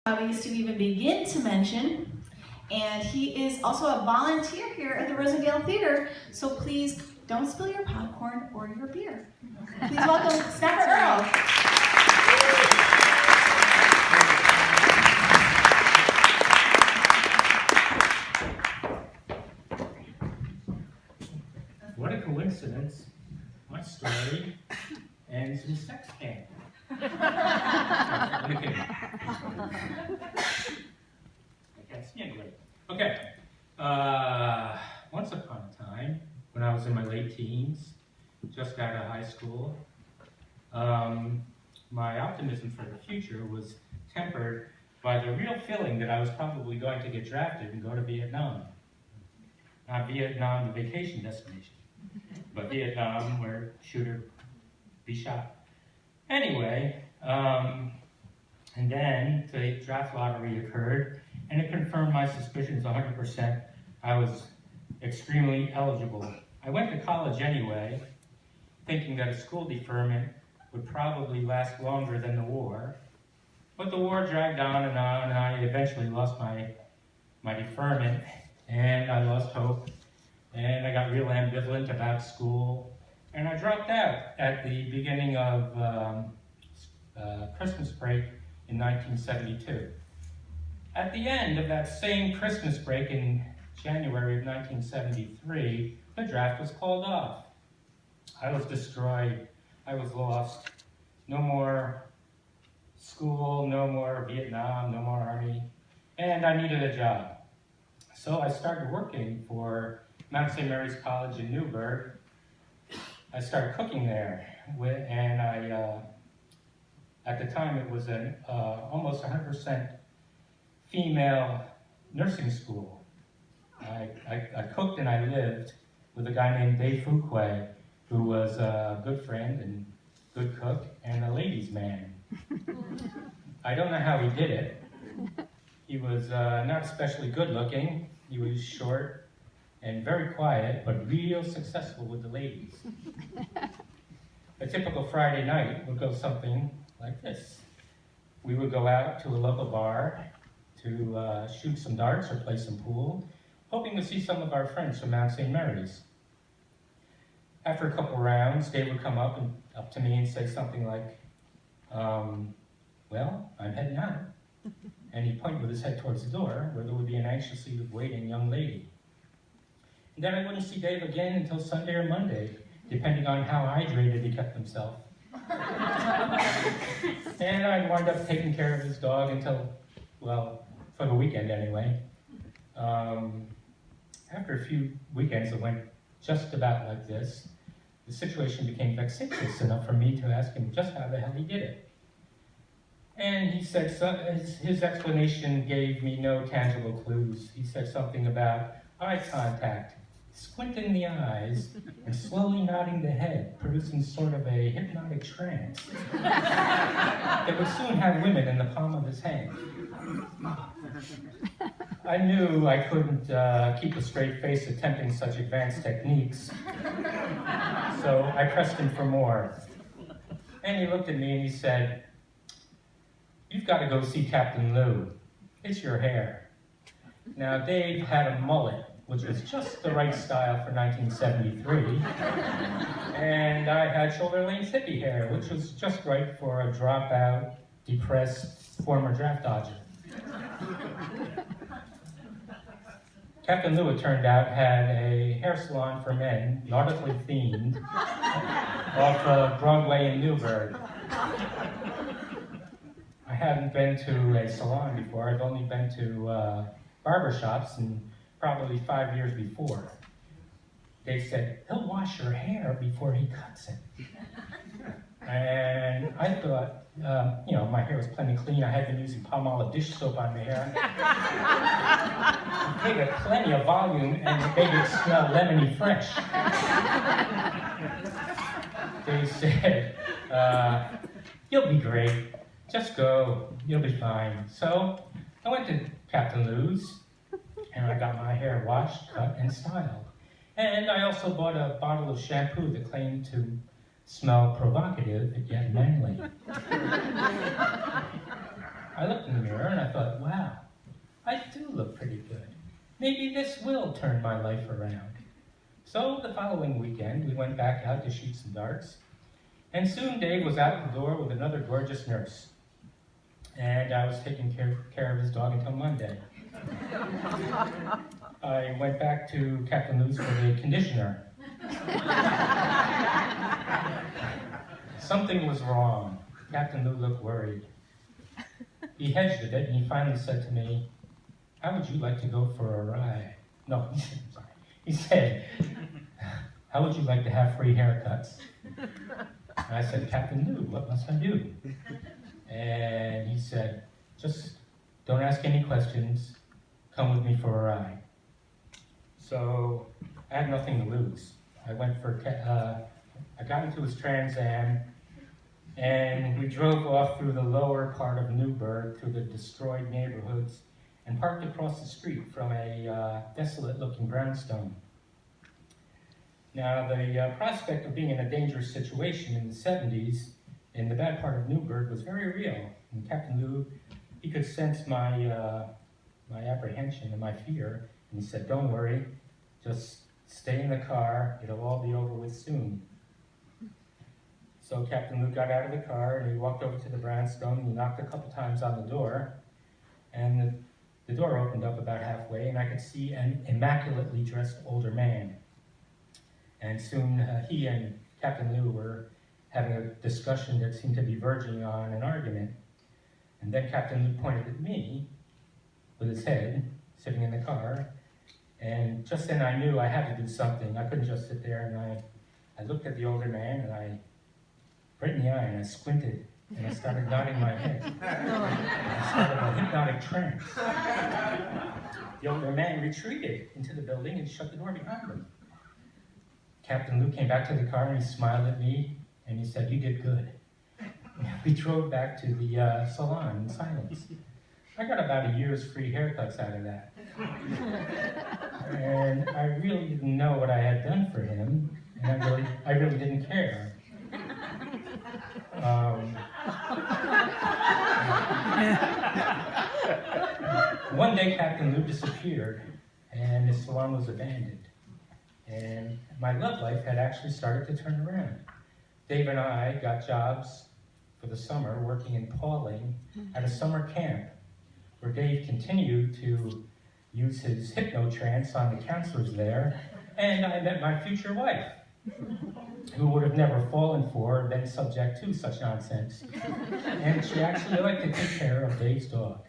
Obvious to even begin to mention, and he is also a volunteer here at the Rosendale Theater, so please don't spill your popcorn or your beer. Please welcome Snapper Earl. What a coincidence. My story ends in sex camp. Okay. I can't see anybody. Okay. Once upon a time, when I was in my late teens, just out of high school, my optimism for the future was tempered by the real feeling that I was probably going to get drafted and go to Vietnam. Not Vietnam, the vacation destination, but Vietnam, where shooter be shot. Anyway, and then the draft lottery occurred, and it confirmed my suspicions 100%. I was extremely eligible. I went to college anyway, thinking that a school deferment would probably last longer than the war. But the war dragged on, and I eventually lost my deferment, and I lost hope, and I got real ambivalent about school, and I dropped out at the beginning of Christmas break in 1972. At the end of that same Christmas break in January of 1973, the draft was called off. I was destroyed. I was lost. No more school, no more Vietnam, no more Army, and I needed a job. So I started working for Mount St. Mary's College in Newburgh. I started cooking there, and at the time it was an almost 100% female nursing school. I cooked and I lived with a guy named Dave Fuquay, who was a good friend and good cook and a ladies' man. I don't know how he did it. He was not especially good looking. He was short and very quiet, but real successful with the ladies. A typical Friday night would go something like this. We would go out to a local bar to shoot some darts or play some pool, hoping to see some of our friends from Mount St. Mary's. After a couple rounds, Dave would come up to me and say something like, well, I'm heading out. And he'd point with his head towards the door, where there would be an anxiously waiting young lady. And then I wouldn't see Dave again until Sunday or Monday, depending on how hydrated he kept himself. And I'd wind up taking care of his dog until, well, for the weekend anyway. After a few weekends that went just about like this, the situation became vexatious enough for me to ask him just how the hell he did it. And he said, his explanation gave me no tangible clues. He said something about eye contact, squinting the eyes, and slowly nodding the head, producing sort of a hypnotic trance that would soon have women in the palm of his hand. I knew I couldn't keep a straight face attempting such advanced techniques, so I pressed him for more. And he looked at me and he said, "You've got to go see Captain Lou. It's your hair." Now, Dave had a mullet, which was just the right style for 1973, and I had shoulder-length hippie hair, which was just right for a dropout, depressed former draft dodger. Captain Lou, it turned out, had a hair salon for men, nautically themed, off of Broadway in Newburgh. I hadn't been to a salon before. I've only been to barbershops, and probably 5 years before. They said, "He'll wash your hair before he cuts it." And I thought, my hair was plenty clean. I had been using Palmolive dish soap on my hair. It gave it plenty of volume and it made it smell lemony fresh. They said, "You'll be great. Just go. You'll be fine." So I went to Captain Lou's, and I got my hair washed, cut, and styled. And I also bought a bottle of shampoo that claimed to smell provocative yet manly. I looked in the mirror and I thought, wow, I do look pretty good. Maybe this will turn my life around. So the following weekend, we went back out to shoot some darts, and soon Dave was out the door with another gorgeous nurse. And I was taking care of his dog until Monday. I went back to Captain Lou's for the conditioner. Something was wrong. Captain Lou looked worried. He hedged a bit, and he finally said to me, "How would you like to go for a ride?" No, I'm sorry. He said, "How would you like to have free haircuts?" And I said, "Captain Lou, what must I do?" And he said, "Just don't ask any questions. Come with me for a ride." So I had nothing to lose. I got into his Trance Am, and we drove off through the lower part of Newburgh through the destroyed neighborhoods and parked across the street from a desolate-looking brownstone. Now, the prospect of being in a dangerous situation in the 70s in the bad part of Newburgh was very real. And Captain Lou, he could sense my apprehension and my fear, and he said, "Don't worry, just stay in the car, it'll all be over with soon." So Captain Lou got out of the car and he walked over to the brownstone and he knocked a couple times on the door, and the door opened up about halfway and I could see an immaculately dressed older man. And soon he and Captain Lou were having a discussion that seemed to be verging on an argument. And then Captain Lou pointed at me with his head, sitting in the car, and just then I knew I had to do something. I couldn't just sit there, and I looked at the older man, and I, right in the eye, and I squinted, and I started nodding my head. I started a hypnotic trance. The older man retreated into the building and shut the door behind him. Captain Lou came back to the car, and he smiled at me, and he said, "You did good." We drove back to the salon in silence. I got about a year's free haircuts out of that. And I really didn't know what I had done for him, and I really didn't care. One day Captain Lou disappeared, and the salon was abandoned. And my love life had actually started to turn around. Dave and I got jobs for the summer working in Pauling at a summer camp, where Dave continued to use his hypno trance on the counselors there, and I met my future wife, who would have never fallen for or been subject to such nonsense. And she actually liked to take care of Dave's dog.